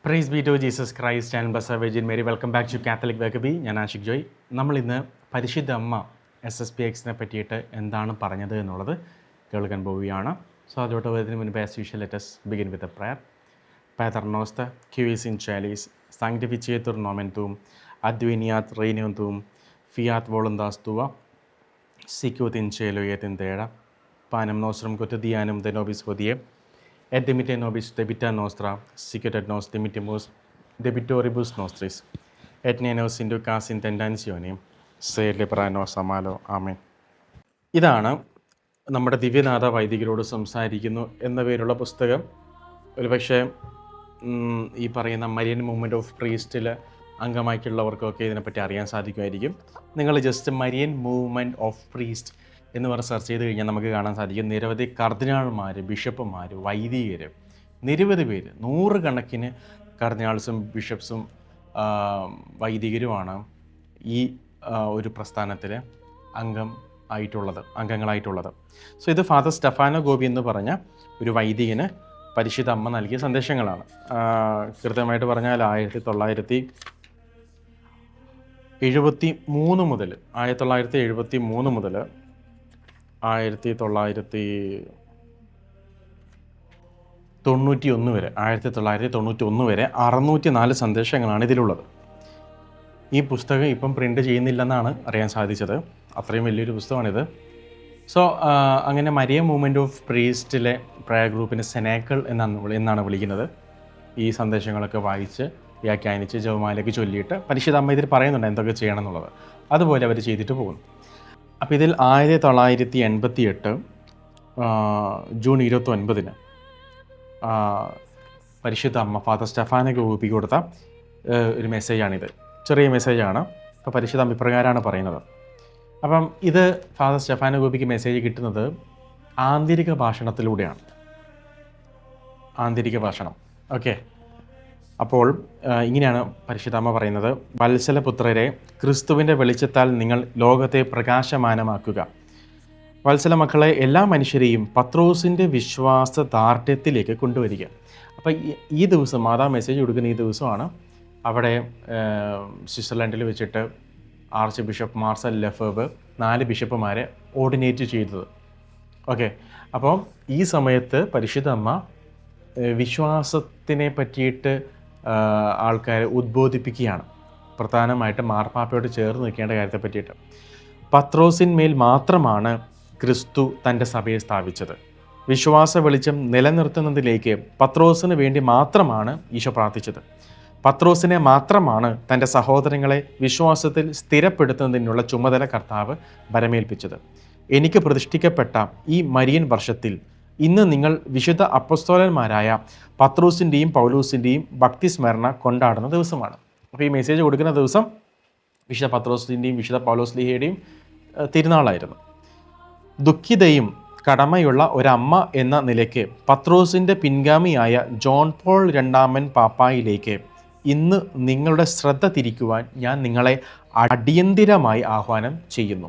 Price be to Jesus Christ and blessed virgin Mary. Welcome back to Catholic വേഗബി. ഞാൻ ആഷിഖ് ജോയ്. നമ്മളിന്ന് പരിശുദ്ധ അമ്മ SSPXനെ പറ്റിയിട്ട് എന്താണ് പറഞ്ഞത് എന്നുള്ളത് കേൾക്കാൻ പോവുകയാണ്. സോ അതോട്ട് വരുന്നതിന് മുൻപ് as usual let us begin with a prayer. Pater noster, qui vis in celis, sanctificetur nomen tuum, adveniat regnum tuum, fiat voluntas tua, sicut in cielo et in terra. Panem nostrum quotidianum de nobis hodie, et dimitte nobis debita nostra, sicut et nos dimittimus debitoribus nostris, et ne nos inducas in tentationem, sed libera nos a malo. ആമേൻ. ഇതാണ് നമ്മുടെ ദിവ്യനാഥ വൈദികരോട് സംസാരിക്കുന്നു എന്ന പേരുള്ള പുസ്തകം. ഒരുപക്ഷെ ഈ പറയുന്ന Marian movement of പ്രീസ്റ്റിൽ അംഗമായിട്ടുള്ളവർക്കൊക്കെ ഇതിനെപ്പറ്റി അറിയാൻ സാധിക്കുമായിരിക്കും. നിങ്ങൾ just Marian movement of priest എന്ന് പറഞ്ഞ് സെർച്ച് ചെയ്ത് കഴിഞ്ഞാൽ നമുക്ക് കാണാൻ സാധിക്കും നിരവധി കർദിനാൾമാർ, ബിഷപ്പുമാർ, വൈദികർ, നിരവധി പേര്, നൂറുകണക്കിന് കർദിനാൾസും ബിഷപ്സും വൈദികരുമാണ് ഈ ഒരു പ്രസ്ഥാനത്തിൽ അംഗങ്ങളായിട്ടുള്ളത്. സോ ഇത് ഫാദർ സ്റ്റെഫാനോ ഗോപി എന്ന് പറഞ്ഞ ഒരു വൈദികന് പരിശുദ്ധ അമ്മ നൽകിയ സന്ദേശങ്ങളാണ്. കൃത്യമായിട്ട് പറഞ്ഞാൽ 1973 മുതൽ 1991 വരെ 604 സന്ദേശങ്ങളാണ് ഇതിലുള്ളത്. ഈ പുസ്തകം ഇപ്പം പ്രിൻ്റ് ചെയ്യുന്നില്ലെന്നാണ് അറിയാൻ സാധിച്ചത്. അത്രയും വലിയൊരു പുസ്തകമാണിത്. സോ അങ്ങനെ മരിയ മൂവ്മെൻറ്റ് ഓഫ് പ്രീസ്റ്റിലെ പ്രയർ ഗ്രൂപ്പിന് സെനേക്കൾ എന്നാണ് വിളിക്കുന്നത്. ഈ സന്ദേശങ്ങളൊക്കെ വായിച്ച് വ്യാഖ്യാനിച്ച് ജപമാലയ്ക്ക് ചൊല്ലിയിട്ട് പരിശുദ്ധ അമ്മ ഇതിൽ പറയുന്നുണ്ട് എന്തൊക്കെ ചെയ്യണം എന്നുള്ളത്. അതുപോലെ അവർ ചെയ്തിട്ട് പോകുന്നു. അപ്പോൾ ഇതിൽ 1988 ജൂൺ 29 പരിശുദ്ധ അമ്മ ഫാദർ സ്റ്റെഫാനോ ഗോപി കൊടുത്ത ഒരു മെസ്സേജാണിത്. ചെറിയ മെസ്സേജാണ്. അപ്പോൾ പരിശുദ്ധ അമ്മ ഇപ്രകാരമാണ് പറയുന്നത്. അപ്പം ഇത് ഫാദർ സ്റ്റെഫാനോ ഗോപിക്ക് മെസ്സേജ് കിട്ടുന്നത് ആന്തരിക ഭാഷണത്തിലൂടെയാണ്. ആന്തരിക ഭാഷണം. ഓക്കെ. അപ്പോൾ ഇങ്ങനെയാണ് പരിശുദ്ധാമ്മ പറയുന്നത്. വത്സലപുത്രരെ, ക്രിസ്തുവിൻ്റെ വെളിച്ചത്താൽ നിങ്ങൾ ലോകത്തെ പ്രകാശമാനമാക്കുക. വത്സല മക്കളെ, എല്ലാ മനുഷ്യരെയും പത്രോസിൻ്റെ വിശ്വാസദാർഢ്യത്തിലേക്ക് കൊണ്ടുവരിക. അപ്പോൾ ഈ ദിവസം മാതാ മെസ്സേജ് കൊടുക്കുന്ന ഈ ദിവസമാണ് അവിടെ സ്വിറ്റ്സർലൻഡിൽ വെച്ചിട്ട് ആർച്ച് ബിഷപ്പ് മാർസൽ ലെഫേബ് 4 ബിഷപ്പുമാരെ ഓർഡിനേറ്റ് ചെയ്തത്. ഓക്കെ. അപ്പോൾ ഈ സമയത്ത് പരിശുദ്ധ അമ്മ വിശ്വാസത്തിനെ പറ്റിയിട്ട് ആൾക്കാരെ ഉദ്ബോധിപ്പിക്കുകയാണ്. പ്രധാനമായിട്ട് മാർപ്പാപ്പയോട് ചേർന്ന് നിൽക്കേണ്ട കാര്യത്തെ പറ്റിയിട്ട്. പത്രോസിന്മേൽ മാത്രമാണ് ക്രിസ്തു തൻ്റെ സഭയെ സ്ഥാപിച്ചത്. വിശ്വാസ വെളിച്ചം നിലനിർത്തുന്നതിലേക്ക് പത്രോസിന് വേണ്ടി മാത്രമാണ് ഈശോ പ്രാർത്ഥിച്ചത്. പത്രോസിനെ മാത്രമാണ് തൻ്റെ സഹോദരങ്ങളെ വിശ്വാസത്തിൽ സ്ഥിരപ്പെടുത്തുന്നതിനുള്ള ചുമതല കർത്താവ് ഭരമേൽപ്പിച്ചത്. എനിക്ക് പ്രതിഷ്ഠിക്കപ്പെട്ട ഈ മരിയൻ വർഷത്തിൽ ഇന്ന് നിങ്ങൾ വിശുദ്ധ അപ്പസ്തോലന്മാരായ പത്രോസിൻ്റെയും പൗലോസിൻ്റെയും ഭക്തിസ്മരണ കൊണ്ടാടുന്ന ദിവസമാണ്. അപ്പോൾ ഈ മെസ്സേജ് കൊടുക്കുന്ന ദിവസം വിശുദ്ധ പത്രോസിൻ്റെയും വിശുദ്ധ പൗലോസ്ലീഹയുടെയും തിരുനാളായിരുന്നു. ദുഃഖിതയും കടമയുള്ള ഒരമ്മ എന്ന നിലയ്ക്ക് പത്രോസിൻ്റെ പിൻഗാമിയായ ജോൺ പോൾ II പാപ്പായിലേക്ക് ഇന്ന് നിങ്ങളുടെ ശ്രദ്ധ തിരിക്കുവാൻ ഞാൻ നിങ്ങളെ അടിയന്തിരമായി ആഹ്വാനം ചെയ്യുന്നു.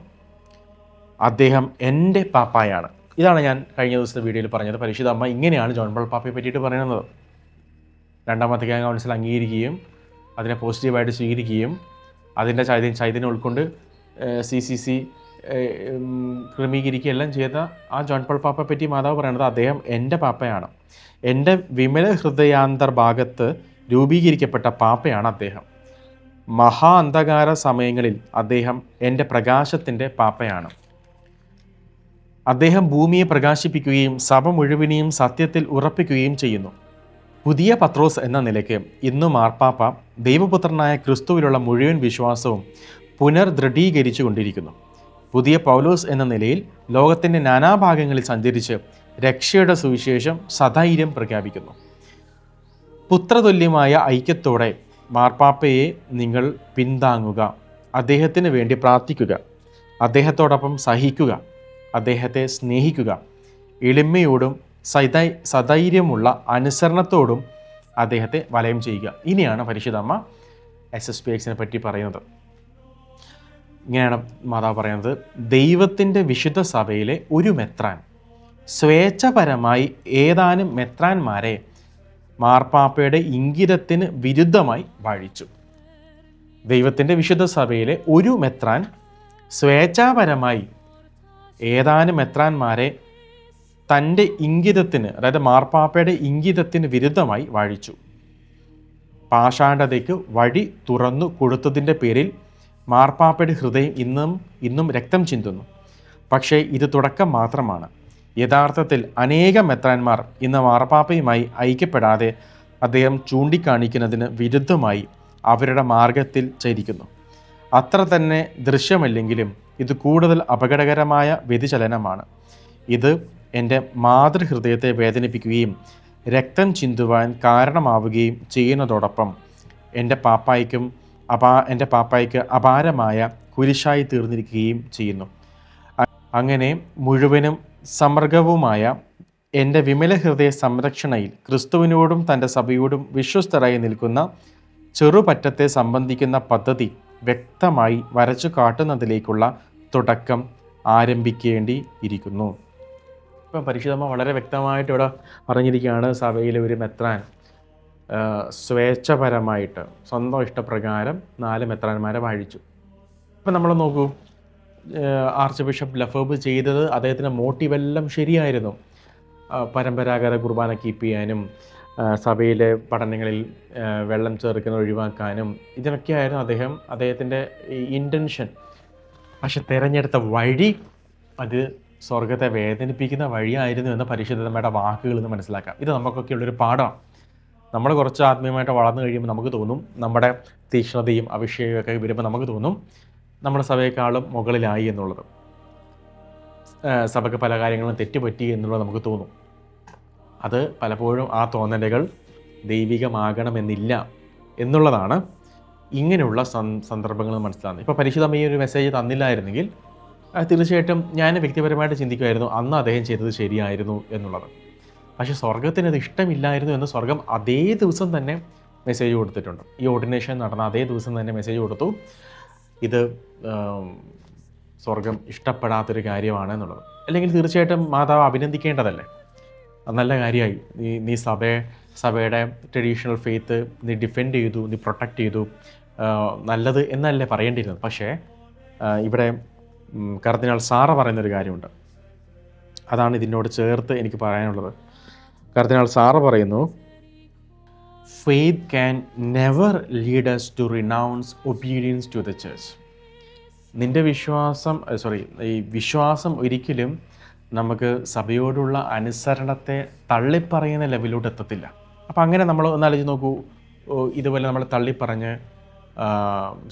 അദ്ദേഹം എൻ്റെ പാപ്പായാണ്. ഇതാണ് ഞാൻ കഴിഞ്ഞ ദിവസത്തെ വീഡിയോയിൽ പറഞ്ഞത്. പരിശുദ്ധ അമ്മ ഇങ്ങനെയാണ് ജോൺ പോൾ പാപ്പയെ പറ്റിയിട്ട് പറയുന്നത്. രണ്ടാം വത്തിക്കാൻ കൗൺസിൽ അംഗീകരിക്കുകയും അതിനെ പോസിറ്റീവായിട്ട് സ്വീകരിക്കുകയും അതിൻ്റെ ചൈതന്യം ഉൾക്കൊണ്ട് CCC ക്രമീകരിക്കുകയെല്ലാം ചെയ്ത ആ ജോൺ പോൾ പാപ്പയെ പറ്റി മാതാവ് പറയുന്നത് അദ്ദേഹം എൻ്റെ പാപ്പയാണ്. എൻ്റെ വിമല ഹൃദയാന്തർഭാഗത്ത് രൂപീകരിക്കപ്പെട്ട പാപ്പയാണ് അദ്ദേഹം. മഹാ അന്ധകാര സമയങ്ങളിൽ അദ്ദേഹം എൻ്റെ പ്രകാശത്തിൻ്റെ പാപ്പയാണ്. അദ്ദേഹം ഭൂമിയെ പ്രകാശിപ്പിക്കുകയും സഭ മുഴുവനെയും സത്യത്തിൽ ഉറപ്പിക്കുകയും ചെയ്യുന്നു. പുതിയ പത്രോസ് എന്ന നിലയ്ക്ക് ഇന്ന് മാർപ്പാപ്പ ദൈവപുത്രനായ ക്രിസ്തുവിലുള്ള മുഴുവൻ വിശ്വാസവും പുനർദൃഢീകരിച്ചു കൊണ്ടിരിക്കുന്നു. പുതിയ പൗലോസ് എന്ന നിലയിൽ ലോകത്തിൻ്റെ നാനാഭാഗങ്ങളിൽ സഞ്ചരിച്ച് രക്ഷയുടെ സുവിശേഷം സധൈര്യം പ്രഖ്യാപിക്കുന്നു. പുത്രതുല്യമായ ഐക്യത്തോടെ മാർപ്പാപ്പയെ നിങ്ങൾ പിന്താങ്ങുക. അദ്ദേഹത്തിന് വേണ്ടി പ്രാർത്ഥിക്കുക. അദ്ദേഹത്തോടൊപ്പം സഹിക്കുക. അദ്ദേഹത്തെ സ്നേഹിക്കുക. എളിമയോടും സധൈര്യമുള്ള അനുസരണത്തോടും അദ്ദേഹത്തെ വലയം ചെയ്യുക. ഇനിയാണ് പരിശുദ്ധ അമ്മ SSPXനെ പറ്റി പറയുന്നത്. ഇങ്ങനെയാണ് മാതാവ് പറയുന്നത്. ദൈവത്തിൻ്റെ വിശുദ്ധ സഭയിലെ ഒരു മെത്രാൻ സ്വേച്ഛപരമായി ഏതാനും മെത്രാന്മാരെ മാർപ്പാപ്പയുടെ ഇംഗിതത്തിന് വിരുദ്ധമായി വാഴിച്ചു. ദൈവത്തിൻ്റെ വിശുദ്ധ സഭയിലെ ഒരു മെത്രാൻ സ്വേച്ഛാപരമായി ഏതാനും മെത്രാന്മാരെ തൻ്റെ ഇംഗിതത്തിന്, അതായത് മാർപ്പാപ്പയുടെ ഇംഗിതത്തിന് വിരുദ്ധമായി വാഴിച്ചു. പാഷാണ്ഡതയ്ക്ക് വഴി തുറന്നു കൊടുത്തതിൻ്റെ പേരിൽ മാർപ്പാപ്പയുടെ ഹൃദയം ഇന്നും രക്തം ചിന്തുന്നു. പക്ഷേ ഇത് തുടക്കം മാത്രമാണ്. യഥാർത്ഥത്തിൽ അനേകം മെത്രാന്മാർ ഇന്ന് മാർപ്പാപ്പയുമായി ഐക്യപ്പെടാതെ അദ്ദേഹം ചൂണ്ടിക്കാണിക്കുന്നതിന് വിരുദ്ധമായി അവരുടെ മാർഗത്തിൽ ചരിക്കുന്നു. അത്ര തന്നെ ദൃശ്യമല്ലെങ്കിലും ഇത് കൂടുതൽ അപകടകരമായ വ്യതിചലനമാണ്. ഇത് എൻ്റെ മാതൃഹൃദയത്തെ വേദനിപ്പിക്കുകയും രക്തം ചിന്തുവാൻ കാരണമാവുകയും ചെയ്യുന്നതോടൊപ്പം എൻ്റെ പാപ്പായ്ക്ക് അപാരമായ കുരിശായി തീർന്നിരിക്കുകയും ചെയ്യുന്നു. അങ്ങനെ മുഴുവനും സമർഗവുമായ എൻ്റെ വിമല ഹൃദയ സംരക്ഷണയിൽ ക്രിസ്തുവിനോടും തൻ്റെ സഭയോടും വിശ്വസ്തരായി നിൽക്കുന്ന ചെറുപറ്റത്തെ സംബന്ധിക്കുന്ന പദ്ധതി വ്യക്തമായി വരച്ചു കാട്ടുന്നതിലേക്കുള്ള തുടക്കം ആരംഭിക്കേണ്ടിയിരിക്കുന്നു. ഇപ്പം പരിശുദ്ധമ്മ വളരെ വ്യക്തമായിട്ട് ഇവിടെ പറഞ്ഞിരിക്കുകയാണ്, സഭയിലെ ഒരു മെത്രാൻ സ്വേച്ഛപരമായിട്ട് സ്വന്തം ഇഷ്ടപ്രകാരം 4 മെത്രാന്മാരെ വാഴിച്ചു. ഇപ്പം നമ്മൾ നോക്കൂ, ആർച്ച് ബിഷപ്പ് ലഫോബ് ചെയ്തത് അദ്ദേഹത്തിൻ്റെ മോട്ടീവെല്ലാം ശരിയായിരുന്നു. പരമ്പരാഗത കുർബാന കീപ്പ് ചെയ്യാനും സഭയിലെ പഠനങ്ങളിൽ വെള്ളം ചേർക്കുന്നത് ഒഴിവാക്കാനും ഇതിനൊക്കെയായിരുന്നു അദ്ദേഹത്തിൻ്റെ ഇൻറ്റൻഷൻ. പക്ഷെ തിരഞ്ഞെടുത്ത വഴി അത് സ്വർഗത്തെ വേദനിപ്പിക്കുന്ന വഴിയായിരുന്നു എന്ന പരിശുദ്ധമ്മയുടെ വാക്കുകളിൽ നിന്ന് മനസ്സിലാക്കാം. ഇത് നമുക്കൊക്കെ ഉള്ളൊരു പാഠമാണ്. നമ്മൾ കുറച്ച് ആത്മീയമായിട്ട് വളർന്നു കഴിയുമ്പോൾ നമുക്ക് തോന്നും, നമ്മുടെ തീക്ഷ്ണതയും അഭിഷേകമൊക്കെ വരുമ്പോൾ നമുക്ക് തോന്നും നമ്മുടെ സഭയെക്കാളും മുകളിലായി എന്നുള്ളത്, സഭയ്ക്ക് പല കാര്യങ്ങളും തെറ്റുപറ്റി എന്നുള്ളത് നമുക്ക് തോന്നും. അത് പലപ്പോഴും ആ തോന്നലുകൾ ദൈവികമാകണമെന്നില്ല എന്നുള്ളതാണ് ഇങ്ങനെയുള്ള സന്ദർഭങ്ങൾ മനസ്സിലാകുന്നത്. ഇപ്പോൾ പരിശുദ്ധമ്മ ഈ ഒരു മെസ്സേജ് തന്നില്ലായിരുന്നെങ്കിൽ തീർച്ചയായിട്ടും ഞാൻ വ്യക്തിപരമായിട്ട് ചിന്തിക്കുമായിരുന്നു അന്ന് അദ്ദേഹം ചെയ്തത് ശരിയായിരുന്നു എന്നുള്ളത്. പക്ഷേ സ്വർഗത്തിന് അത് ഇഷ്ടമില്ലായിരുന്നു എന്ന് സ്വർഗം അതേ ദിവസം തന്നെ മെസ്സേജ് കൊടുത്തിട്ടുണ്ട്. ഈ ഓർഡിനേഷൻ നടന്ന അതേ ദിവസം തന്നെ മെസ്സേജ് കൊടുത്തു, ഇത് സ്വർഗം ഇഷ്ടപ്പെടാത്തൊരു കാര്യമാണ് എന്നുള്ളത്. അല്ലെങ്കിൽ തീർച്ചയായിട്ടും മാതാവ് അഭിനന്ദിക്കേണ്ടതല്ലേ, നല്ല കാര്യമായി, നീ സഭയുടെ ട്രഡീഷണൽ ഫെയ്ത്ത് നീ ഡിഫെൻഡ് ചെയ്തു, നീ പ്രൊട്ടക്റ്റ് ചെയ്തു, നല്ലത് എന്നല്ലേ പറയേണ്ടിയിരുന്നത്. പക്ഷേ ഇവിടെ കർദിനാൾ സാറ പറയുന്നൊരു കാര്യമുണ്ട്, അതാണ് ഇതിനോട് ചേർത്ത് എനിക്ക് പറയാനുള്ളത്. കർദിനാൾ സാറ പറയുന്നു, faith can never lead us to renounce obedience to the church. നിൻ്റെ വിശ്വാസം ഒരിക്കലും നമുക്ക് സഭയോടുള്ള അനുസരണത്തെ തള്ളിപ്പറയുന്ന ലെവലിലോട്ട് എത്തത്തില്ല. അപ്പം അങ്ങനെ നമ്മൾ ഒന്നാലോചിച്ച് നോക്കൂ, ഇതുപോലെ നമ്മൾ തള്ളിപ്പറഞ്ഞ്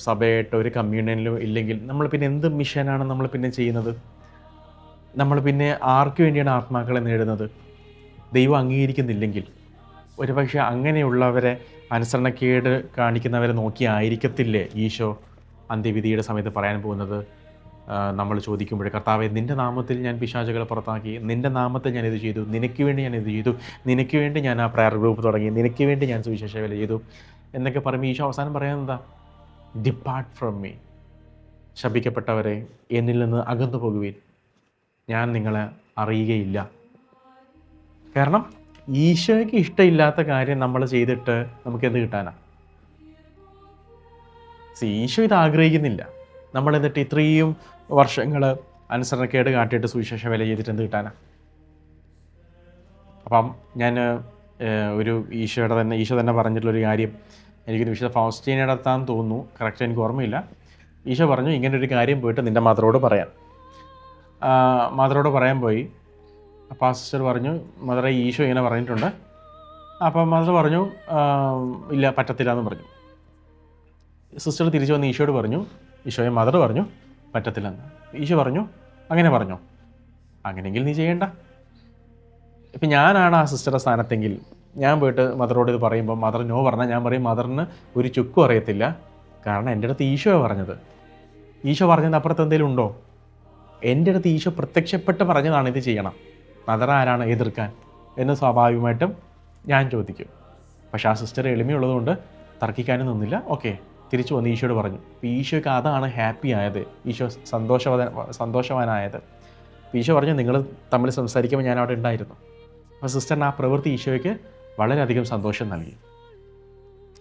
സഭയായിട്ട് ഒരു കമ്മ്യൂണിയനിലും ഇല്ലെങ്കിൽ നമ്മൾ പിന്നെ എന്ത് മിഷനാണ് നമ്മൾ പിന്നെ ചെയ്യുന്നത്? നമ്മൾ പിന്നെ ആർക്ക് വേണ്ടിയാണ് ആത്മാക്കളെ നേടുന്നത്? ദൈവം അംഗീകരിക്കുന്നില്ലെങ്കിൽ ഒരുപക്ഷെ അങ്ങനെയുള്ളവരെ, അനുസരണക്കേട് കാണിക്കുന്നവരെ നോക്കിയായിരിക്കത്തില്ലേ ഈശോ അന്ത്യവിധിയുടെ സമയത്ത് പറയാൻ പോകുന്നത്? നമ്മൾ ചോദിക്കുമ്പോൾ, കർത്താവേ, നിൻ്റെ നാമത്തിൽ ഞാൻ പിശാചുകളെ പുറത്താക്കി, നിൻ്റെ നാമത്തിൽ ഞാൻ ഇത് ചെയ്തു, നിനക്ക് വേണ്ടി ഞാൻ ഇത് ചെയ്തു, നിനക്ക് വേണ്ടി ഞാൻ ആ പ്രയർ ഗ്രൂപ്പ് തുടങ്ങി, നിനക്ക് വേണ്ടി ഞാൻ സുവിശേഷ വേല ചെയ്തു എന്നൊക്കെ പറയുമ്പോൾ ഈശോ അവസാനം പറയാൻ എന്താ? ഡിപ്പാർട്ട് ഫ്രം മീ, ശപിക്കപ്പെട്ടവരെ എന്നിൽ നിന്ന് അകന്നു പോകുവിൻ, ഞാൻ നിങ്ങളെ അറിയുകയില്ല. കാരണം ഈശോയ്ക്ക് ഇഷ്ടമില്ലാത്ത കാര്യം നമ്മൾ ചെയ്തിട്ട് നമുക്ക് എന്ത് കിട്ടാനാ? ഈശോ ഇത് ആഗ്രഹിക്കുന്നില്ല. നമ്മൾ എന്നിട്ട് ഇത്രയും വർഷങ്ങൾ അനുസരണക്കേട് കാട്ടിയിട്ട് സുവിശേഷ വേല ചെയ്തിട്ട് എന്ത് കിട്ടാനാ? അപ്പം ഞാൻ ഈശോ തന്നെ പറഞ്ഞിട്ടുള്ളൊരു കാര്യം, എനിക്കൊരു വിശുദ്ധ ഫൗസ്റ്റീനയുടെ അടുത്താന്ന് തോന്നുന്നു, കറക്റ്റ് എനിക്ക് ഓർമ്മയില്ല. ഈശോ പറഞ്ഞു, ഇങ്ങനൊരു കാര്യം പോയിട്ട് നിൻ്റെ മദറോട് പറയാം. മദറോട് പറയാൻ പോയി. അപ്പോൾ ആ സിസ്റ്റർ പറഞ്ഞു, മദറെ, ഈശോ ഇങ്ങനെ പറഞ്ഞിട്ടുണ്ട്. അപ്പം മദർ പറഞ്ഞു, ഇല്ല, പറ്റത്തില്ല എന്ന് പറഞ്ഞു. സിസ്റ്റർ തിരിച്ചു വന്ന് ഈശോയോട് പറഞ്ഞു, ഈശോയെ മദർ പറഞ്ഞു പറ്റത്തില്ലെന്ന്. ഈശോ പറഞ്ഞു, അങ്ങനെ പറഞ്ഞോ? അങ്ങനെയെങ്കിൽ നീ ചെയ്യേണ്ട. ഇപ്പം ഞാനാണ് ആ സിസ്റ്ററുടെ സ്ഥാനത്തെങ്കിൽ ഞാൻ പോയിട്ട് മദറോട് ഇത് പറയുമ്പോൾ മദർ നോ പറഞ്ഞാൽ ഞാൻ പറയും, മദറിന് ഒരു ചുക്കും അറിയത്തില്ല, കാരണം എൻ്റെ അടുത്ത് ഈശോയാണ് പറഞ്ഞത്. ഈശോ പറഞ്ഞതിന് അപ്പുറത്ത് എന്തെങ്കിലും ഉണ്ടോ? എൻ്റെ അടുത്ത് ഈശോ പ്രത്യക്ഷപ്പെട്ട് പറഞ്ഞതാണ് ഇത് ചെയ്യണം, മദർ ആരാണ് എതിർക്കാൻ എന്ന് സ്വാഭാവികമായിട്ടും ഞാൻ ചോദിക്കും. പക്ഷേ ആ സിസ്റ്റർ എളിമയുള്ളതുകൊണ്ട് തർക്കിക്കാനും നിന്നില്ല. ഓക്കെ, തിരിച്ചു വന്ന് ഈശോയോട് പറഞ്ഞു. അപ്പോൾ ഈശോയ്ക്ക് അതാണ് ഹാപ്പി ആയത്, ഈശോ സന്തോഷവാനായത്. ഈശോ പറഞ്ഞു, നിങ്ങൾ തമ്മിൽ സംസാരിക്കുമ്പോൾ ഞാൻ അവിടെ ഉണ്ടായിരുന്നു. അപ്പോൾ സിസ്റ്ററിൻ്റെ ആ പ്രവൃത്തി ഈശോയ്ക്ക് വളരെയധികം സന്തോഷം നൽകി.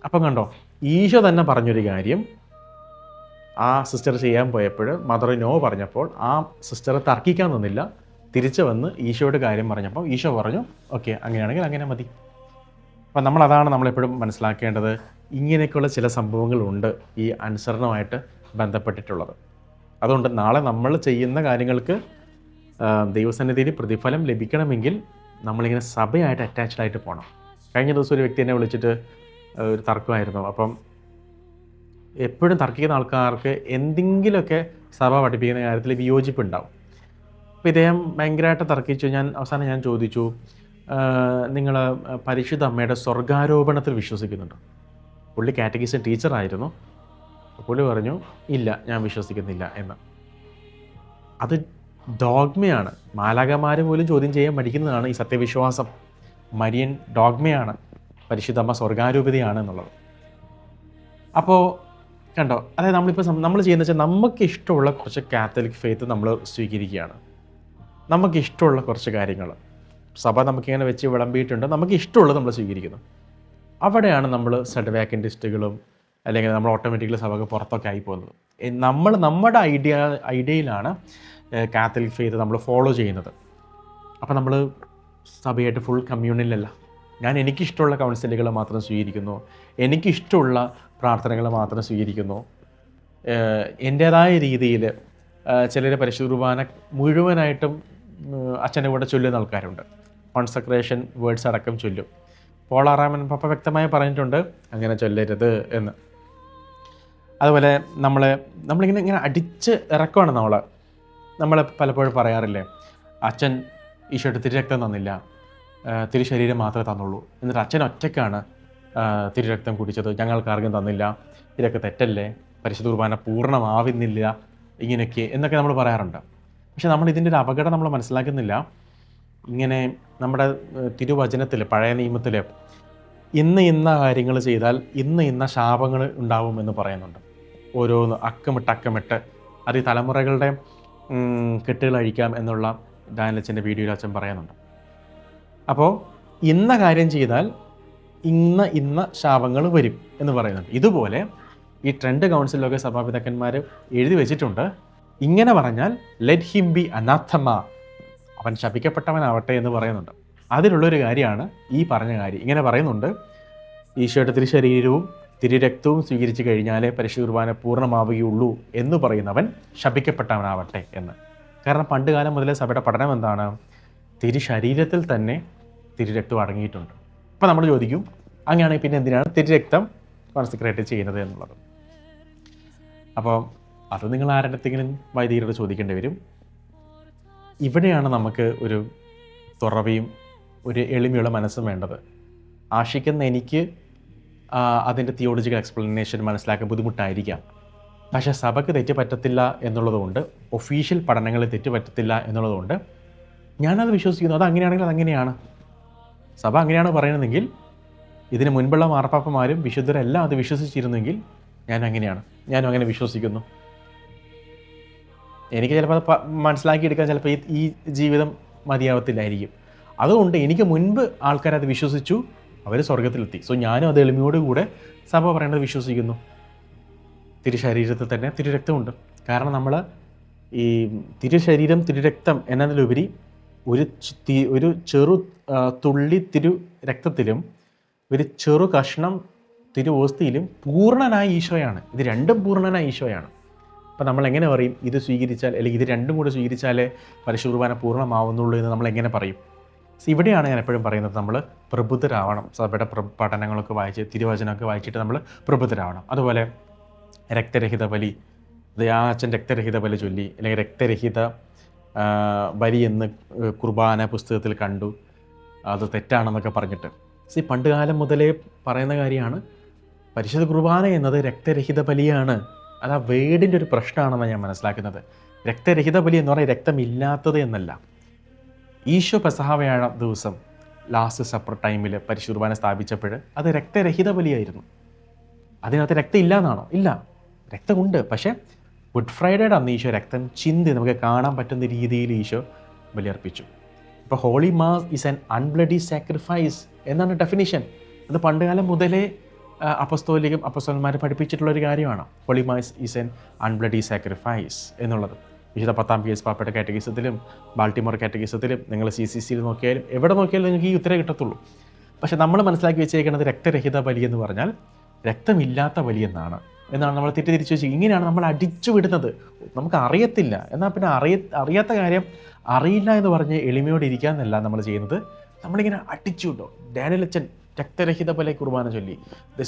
അപ്പം കണ്ടോ, ഈശോ തന്നെ പറഞ്ഞൊരു കാര്യം ആ സിസ്റ്റർ ചെയ്യാൻ പോയപ്പോൾ മദർ നോ പറഞ്ഞപ്പോൾ ആ സിസ്റ്റർ തർക്കിക്കാൻ നിന്നില്ല, തിരിച്ചു വന്ന് ഈശോയുടെ കാര്യം പറഞ്ഞപ്പോൾ ഈശോ പറഞ്ഞു ഓക്കെ അങ്ങനെയാണെങ്കിൽ അങ്ങനെ മതി. അപ്പം നമ്മളതാണ് നമ്മളെപ്പോഴും മനസ്സിലാക്കേണ്ടത്. ഇങ്ങനെയൊക്കെയുള്ള ചില സംഭവങ്ങളുണ്ട് ഈ അനുസരണമായിട്ട് ബന്ധപ്പെട്ടിട്ടുള്ളത്. അതുകൊണ്ട് നാളെ നമ്മൾ ചെയ്യുന്ന കാര്യങ്ങൾക്ക് ദൈവസന്നിധിയിൽ പ്രതിഫലം ലഭിക്കണമെങ്കിൽ നമ്മളിങ്ങനെ സഭയായിട്ട് അറ്റാച്ച്ഡ് ആയിട്ട് പോകണം. കഴിഞ്ഞ ദിവസം ഒരു വ്യക്തി എന്നെ വിളിച്ചിട്ട് ഒരു തർക്കമായിരുന്നു. അപ്പം എപ്പോഴും തർക്കിക്കുന്ന ആൾക്കാർക്ക് എന്തെങ്കിലുമൊക്കെ സഭ പഠിപ്പിക്കുന്ന കാര്യത്തിൽ വിയോജിപ്പുണ്ടാവും. അപ്പോൾ ഇദ്ദേഹം ഭയങ്കരമായിട്ട് തർക്കിച്ചു. അവസാനം ഞാൻ ചോദിച്ചു, നിങ്ങൾ പരിശുദ്ധ അമ്മയുടെ സ്വർഗാരോപണത്തിൽ വിശ്വസിക്കുന്നുണ്ടോ? പുള്ളി കാറ്റഗിസം ടീച്ചറായിരുന്നു. പുള്ളി പറഞ്ഞു ഇല്ല, ഞാൻ വിശ്വസിക്കുന്നില്ല എന്ന്. അത് ഡോഗ്മയാണ്. മാലാഖമാർ പോലും ചോദ്യം ചെയ്യാൻ പഠിക്കുന്നതാണ് ഈ സത്യവിശ്വാസം. മരിയൻ ഡോഗ്മയാണ്, പരിശുദ്ധമ്മ സ്വർഗാരൂപതയാണ് എന്നുള്ളത്. അപ്പോൾ കണ്ടോ, അതായത് നമ്മൾ ചെയ്യുന്നത് വെച്ചാൽ നമുക്ക് ഇഷ്ടമുള്ള കുറച്ച് കാത്തലിക് ഫെയ്ത്ത് നമ്മൾ സ്വീകരിക്കുകയാണ്. നമുക്ക് ഇഷ്ടമുള്ള കുറച്ച് കാര്യങ്ങൾ സഭ നമുക്കിങ്ങനെ വെച്ച് വിളമ്പിയിട്ടുണ്ട്, നമുക്ക് ഇഷ്ടമുള്ളത് നമ്മൾ സ്വീകരിക്കുന്നു. അവിടെയാണ് നമ്മൾ സെഡ്വാക്കൻറ്റിസ്റ്റുകളും അല്ലെങ്കിൽ നമ്മൾ ഓട്ടോമാറ്റിക്കലി സഭക്ക് പുറത്തൊക്കെ ആയി പോകുന്നത്. നമ്മുടെ ഐഡിയയിലാണ് കാത്തലിക് ഫെയ്ത്ത് നമ്മൾ ഫോളോ ചെയ്യുന്നത്. അപ്പോൾ നമ്മൾ സഭയായിട്ട് ഫുൾ കമ്മ്യൂണിലല്ല. ഞാൻ എനിക്കിഷ്ടമുള്ള കൗൺസിലുകൾ മാത്രം സ്വീകരിക്കുന്നു, എനിക്കിഷ്ടമുള്ള പ്രാർത്ഥനകൾ മാത്രം സ്വീകരിക്കുന്നു. എൻ്റേതായ രീതിയിൽ ചിലർ പരിശുദ്ധ കുർബാന മുഴുവനായിട്ടും അച്ഛൻ്റെ കൂടെ ചൊല്ലുന്ന ആൾക്കാരുണ്ട്. കോൺസക്രേഷൻ വേർഡ്സ് അടക്കം ചൊല്ലും. പോളാറാമൻ പപ്പ വ്യക്തമായി പറഞ്ഞിട്ടുണ്ട് അങ്ങനെ ചൊല്ലരുത് എന്ന്. അതുപോലെ നമ്മളിങ്ങനെ അടിച്ച് ഇറക്കുവാണ് നമ്മൾ പലപ്പോഴും പറയാറില്ലേ, അച്ഛൻ ഈശോയുടെ തിരുരക്തം തന്നില്ല, തിരുശരീരം മാത്രമേ തന്നുള്ളൂ, എന്നിട്ട് അച്ഛൻ ഒറ്റയ്ക്കാണ് തിരുരക്തം കുടിച്ചത്, ഞങ്ങൾക്കാർക്കും തന്നില്ല, ഇതൊക്കെ തെറ്റല്ലേ, പരിശുദ്ധ കുർബാന പൂർണ്ണമാവുന്നില്ല, ഇങ്ങനെയൊക്കെ എന്നൊക്കെ നമ്മൾ പറയാറുണ്ട്. പക്ഷെ നമ്മൾ ഇതിൻ്റെ ഒരു അപകടം നമ്മൾ മനസ്സിലാക്കുന്നില്ല. ഇങ്ങനെ നമ്മുടെ തിരുവചനത്തിൽ പഴയ നിയമത്തിൽ ഇന്ന കാര്യങ്ങൾ ചെയ്താൽ ഇന്ന ശാപങ്ങൾ ഉണ്ടാവും എന്ന് പറയുന്നുണ്ട്. ഓരോന്ന് അക്കമിട്ട് അത് ഈ തലമുറകളുടെ കെട്ടുകൾ അഴിക്കാം എന്നുള്ള ഡാനിയലച്ഛൻ്റെ വീഡിയോയിൽ അച്ഛൻ പറയുന്നുണ്ട്. അപ്പോൾ ഇന്ന കാര്യം ചെയ്താൽ ഇന്ന ശാപങ്ങൾ വരും എന്ന് പറയുന്നുണ്ട്. ഇതുപോലെ ഈ ട്രെൻഡ് കൗൺസിലൊക്കെ സഭാപിതാക്കന്മാർ എഴുതി വെച്ചിട്ടുണ്ട്. ഇങ്ങനെ പറഞ്ഞാൽ ലെറ്റ് ഹിം ബി അനാഥമ, അവൻ ശപിക്കപ്പെട്ടവനാവട്ടെ എന്ന് പറയുന്നുണ്ട്. അതിലുള്ളൊരു കാര്യമാണ് ഈ പറഞ്ഞ കാര്യം. ഇങ്ങനെ പറയുന്നുണ്ട്, ഈശോയുടെ തിരുശരീരവും തിരുരക്തവും സ്വീകരിച്ചു കഴിഞ്ഞാലേ പരിശുദ്ധ കുർബാന പൂർണ്ണമാവുകയുള്ളൂ എന്ന് പറയുന്നവൻ ശപിക്കപ്പെട്ടവനാവട്ടെ എന്ന്. കാരണം പണ്ട് കാലം മുതലേ സഭയുടെ പഠനം എന്താണ്? തിരുശരീരത്തിൽ തന്നെ തിരുരക്തം അടങ്ങിയിട്ടുണ്ട്. അപ്പോൾ നമ്മൾ ചോദിക്കും, അങ്ങനെയാണെങ്കിൽ പിന്നെ എന്തിനാണ് തിരുരക്തം കോൺസെക്രേറ്റ് ചെയ്യുന്നത് എന്നുള്ളത്? അപ്പോൾ അത് നിങ്ങൾ ആരുടെങ്കിലും വൈദികരോട് ചോദിക്കേണ്ടി വരും. ഇവിടെയാണ് നമുക്ക് ഒരു തുറവിയും ഒരു എളിമയുള്ള മനസ്സും വേണ്ടത്. ആശിക്കുന്ന എനിക്ക് അതിൻ്റെ തിയോളജിക്കൽ എക്സ്പ്ലനേഷൻ മനസ്സിലാക്കാൻ ബുദ്ധിമുട്ടായിരിക്കാം. പക്ഷേ സഭയ്ക്ക് തെറ്റുപറ്റത്തില്ല എന്നുള്ളതുകൊണ്ട്, ഒഫീഷ്യൽ പഠനങ്ങളിൽ തെറ്റുപറ്റത്തില്ല എന്നുള്ളതുകൊണ്ട് ഞാനത് വിശ്വസിക്കുന്നു. അത് അങ്ങനെയാണെങ്കിൽ അതങ്ങനെയാണ്. സഭ അങ്ങനെയാണ് പറയുന്നതെങ്കിൽ, ഇതിന് മുൻപുള്ള മാർപ്പാപ്പമാരും വിശുദ്ധരെല്ലാം അത് വിശ്വസിച്ചിരുന്നെങ്കിൽ ഞാനും അങ്ങനെ വിശ്വസിക്കുന്നു. എനിക്ക് ചിലപ്പോൾ അത് മനസ്സിലാക്കിയെടുക്കാൻ ചിലപ്പോൾ ഈ ജീവിതം മതിയാവത്തില്ലായിരിക്കും. അതുകൊണ്ട് എനിക്ക് മുൻപ് ആൾക്കാരത് വിശ്വസിച്ചു, അവർ സ്വർഗത്തിലെത്തി. സോ ഞാനും അത് എളിമയോടുകൂടെ സഭ പറയേണ്ടത് വിശ്വസിക്കുന്നു. തിരുശരീരത്തിൽ തന്നെ തിരുരക്തമുണ്ട്. കാരണം നമ്മൾ ഈ തിരുശരീരം തിരുരക്തം എന്നതിലുപരി ഒരു ചെറു തുള്ളി തിരുരക്തത്തിലും ഒരു ചെറു കഷ്ണം തിരുവോസ്തിയിലും പൂർണ്ണനായ ഈശോയാണ്. ഇത് രണ്ടും പൂർണ്ണനായ ഈശോയാണ്. അപ്പോൾ നമ്മൾ എങ്ങനെ പറയും ഇത് സ്വീകരിച്ചാൽ, അല്ലെങ്കിൽ ഇത് രണ്ടും കൂടെ സ്വീകരിച്ചാലേ പരിശുദ്ധ കുർബാന പൂർണ്ണമാവുന്നുള്ളൂ എന്ന് നമ്മൾ എങ്ങനെ പറയും? ഇവിടെയാണ് ഞാൻ എപ്പോഴും പറയുന്നത്, നമ്മൾ പ്രബുദ്ധരാവണം. സഭയുടെ പഠനങ്ങളൊക്കെ വായിച്ച് തിരുവചനമൊക്കെ വായിച്ചിട്ട് നമ്മൾ പ്രബുദ്ധരാവണം. അതുപോലെ രക്തരഹിത ബലി, ആ അച്ഛൻ രക്തരഹിത ബലി ചൊല്ലി, അല്ലെങ്കിൽ രക്തരഹിത ബലി എന്ന് കുർബാന പുസ്തകത്തിൽ കണ്ടു, അത് തെറ്റാണെന്നൊക്കെ പറഞ്ഞിട്ട്. പണ്ട് കാലം മുതലേ പറയുന്ന കാര്യമാണ്, പരിശുദ്ധ കുർബാന എന്നത് രക്തരഹിത ബലിയാണ്. അത് ആ വേർഡിൻ്റെ ഒരു പ്രശ്നമാണെന്നാണ് ഞാൻ മനസ്സിലാക്കുന്നത്. രക്തരഹിത ബലി എന്ന് പറഞ്ഞാൽ രക്തമില്ലാത്തത് എന്നല്ല. ഈശോ പെസഹ വ്യാഴ ദിവസം ലാസ്റ്റ് സപ്പർ ടൈമിൽ പരിശുദ്ധ കുർബാന സ്ഥാപിച്ചപ്പോൾ അത് രക്തരഹിത ബലിയായിരുന്നു. അതിനകത്ത് രക്തം ഇല്ല എന്നാണോ? ഇല്ല, രക്തമുണ്ട്. പക്ഷേ ഗുഡ് ഫ്രൈഡേയുടെ അന്ന് ഈശോ രക്തം ചിന്തി നമുക്ക് കാണാൻ പറ്റുന്ന രീതിയിൽ ഈശോ ബലിയർപ്പിച്ചു. ഇപ്പോൾ holy mass is an unbloody sacrifice എന്നാണ് ഡെഫിനിഷൻ. അത് പണ്ടുകാലം മുതലേ അപ്പസ്തോലന്മാരെ പഠിപ്പിച്ചിട്ടുള്ളൊരു കാര്യമാണ്. Holy mass is an unbloody sacrifice എന്നുള്ളത്. വിശുദ്ധ 10-ാം പിയസ് പാപ്പയുടെ കാറ്റഗിസത്തിലും ബാൾട്ടിമോർ കാറ്റഗിസത്തിലും നിങ്ങൾ CCCയിൽ നോക്കിയാലും എവിടെ നോക്കിയാലും നിങ്ങൾക്ക് ഈ ഉത്തരം കിട്ടത്തുള്ളൂ. പക്ഷെ നമ്മൾ മനസ്സിലാക്കി വെച്ചേക്കുന്നത് രക്തരഹിത ബലി എന്ന് പറഞ്ഞാൽ രക്തമില്ലാത്ത ബലി എന്നാണ് നമ്മൾ തെറ്റിദ്ധരിച്ച് വെച്ച് ഇങ്ങനെയാണ് നമ്മൾ അടിച്ചു വിടുന്നത്. നമുക്ക് അറിയത്തില്ല, എന്നാൽ പിന്നെ അറിയാത്ത കാര്യം അറിയില്ല എന്ന് പറഞ്ഞ് എളിമയോടെ ഇരിക്കാമെന്നല്ല നമ്മൾ ചെയ്യുന്നത്. നമ്മളിങ്ങനെ അടിച്ചു വിട്ടോ. ഡാനിയലച്ചൻ രക്തരഹിത ബലി കുർബാന ചൊല്ലി.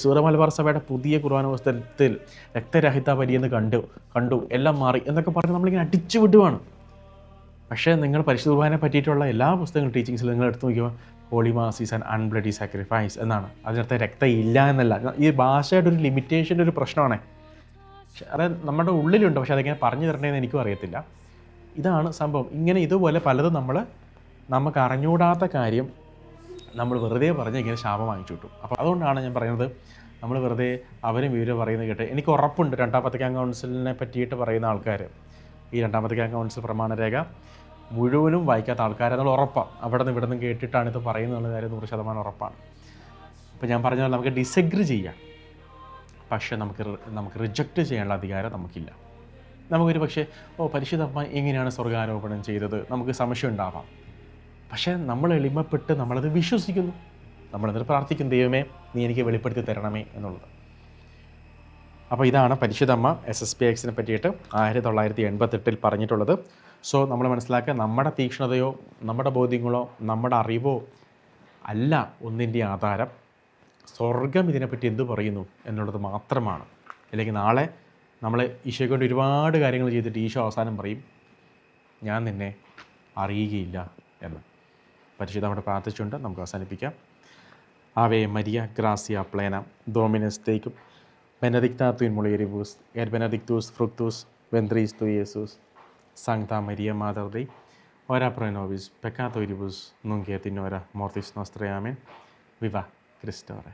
സൂറ മലബാർ സഭയുടെ പുതിയ കുർബാന പുസ്തകത്തിൽ രക്തരഹിത ബലി എന്ന് കണ്ടു എല്ലാം മാറി എന്നൊക്കെ പറഞ്ഞ് നമ്മളിങ്ങനെ അടിച്ചു വിടുവാണ്. പക്ഷേ നിങ്ങൾ പരിശുദ്ധ കുർബാനയെ പറ്റിയിട്ടുള്ള എല്ലാ പുസ്തകങ്ങളും ടീച്ചിങ്സിൽ നിങ്ങൾ എടുത്തു നോക്കിയോ, holy mass is an unbloody sacrifice എന്നാണ്. അതിനകത്ത് രക്തം ഇല്ല എന്നല്ല. ഈ ഭാഷയുടെ ഒരു ലിമിറ്റേഷൻ്റെ ഒരു പ്രശ്നമാണ്. അത് നമ്മുടെ ഉള്ളിലുണ്ട്, പക്ഷെ അതെങ്ങനെ പറഞ്ഞു തരേണ്ടതെന്ന് എനിക്കും അറിയത്തില്ല. ഇതാണ് സംഭവം. ഇങ്ങനെ ഇതുപോലെ പലതും നമുക്ക് അറിഞ്ഞുകൂടാത്ത കാര്യം നമ്മൾ വെറുതെ പറഞ്ഞ് ഇങ്ങനെ ശാപം വാങ്ങിച്ചു കിട്ടും. അപ്പോൾ അതുകൊണ്ടാണ് ഞാൻ പറയുന്നത്, നമ്മൾ വെറുതെ അവരും ഇവരും പറയുന്നത് കേട്ട് എനിക്ക് ഉറപ്പുണ്ട് 2-ാം വത്തിക്കാൻ കൗൺസിലിനെ പറ്റിയിട്ട് പറയുന്ന ആൾക്കാർ ഈ 2-ാം വത്തിക്കാൻ കൗൺസിൽ പ്രമാണരേഖ മുഴുവനും വായിക്കാത്ത ആൾക്കാരെന്നുള്ള ഉറപ്പാണ്. അവിടെ നിന്ന് ഇവിടെ നിന്ന് കേട്ടിട്ടാണ് ഇത് പറയുന്നുള്ള കാര്യം 100% ഉറപ്പാണ്. അപ്പോൾ ഞാൻ പറഞ്ഞ പോലെ നമുക്ക് ഡിസഗ്രി ചെയ്യാം, പക്ഷേ നമുക്ക് റിജക്റ്റ് ചെയ്യാനുള്ള അധികാരം നമുക്കില്ല. നമുക്കൊരു പക്ഷേ പരിശുദ്ധമ്മ എങ്ങനെയാണ് സ്വർഗാരോപണം ചെയ്തത് നമുക്ക് സംശയം ഉണ്ടാവാം. പക്ഷേ നമ്മൾ എളിമപ്പെട്ട് നമ്മളത് വിശ്വസിക്കുന്നു. നമ്മളെന്നിട്ട് പ്രാർത്ഥിക്കും, ദൈവമേ നീ എനിക്ക് വെളിപ്പെടുത്തി തരണമേ എന്നുള്ളത്. അപ്പോൾ ഇതാണ് പരിശുദ്ധമ്മ SSPXനെ പറ്റിയിട്ട് 1988 പറഞ്ഞിട്ടുള്ളത്. സോ നമ്മൾ മനസ്സിലാക്കുക, നമ്മുടെ തീക്ഷ്ണതയോ നമ്മുടെ ബോധ്യങ്ങളോ നമ്മുടെ അറിവോ അല്ല ഒന്നിൻ്റെ ആധാരം. സ്വർഗം ഇതിനെപ്പറ്റി എന്ത് പറയുന്നു എന്നുള്ളത് മാത്രമാണ്. അല്ലെങ്കിൽ നാളെ നമ്മൾ ഈശോയെ കൊണ്ട് ഒരുപാട് കാര്യങ്ങൾ ചെയ്തിട്ട് ഈശോ അവസാനം പറയും, ഞാൻ നിന്നെ അറിയുകയില്ല എന്ന്. പരിശുദ്ധ അവിടെ പ്രാർത്ഥിച്ചുകൊണ്ട് നമുക്ക് അവസാനിപ്പിക്കാം. ആവേ മരിയ ഗ്രാസിയ പ്ലേന ഡോമിനസ് തേക്കും ബെനഡിക്താ തുൻ മുളിയരിബൂസ് എർ ബെനഡിക്തൂസ് ഫ്രുക്തൂസ് വെന്ത്രീസ് തു Jesus Sancta Maria Mater Dei, ora pro nobis peccatoribus nunc et in hora mortis nostrae. Amen. Viva Christore.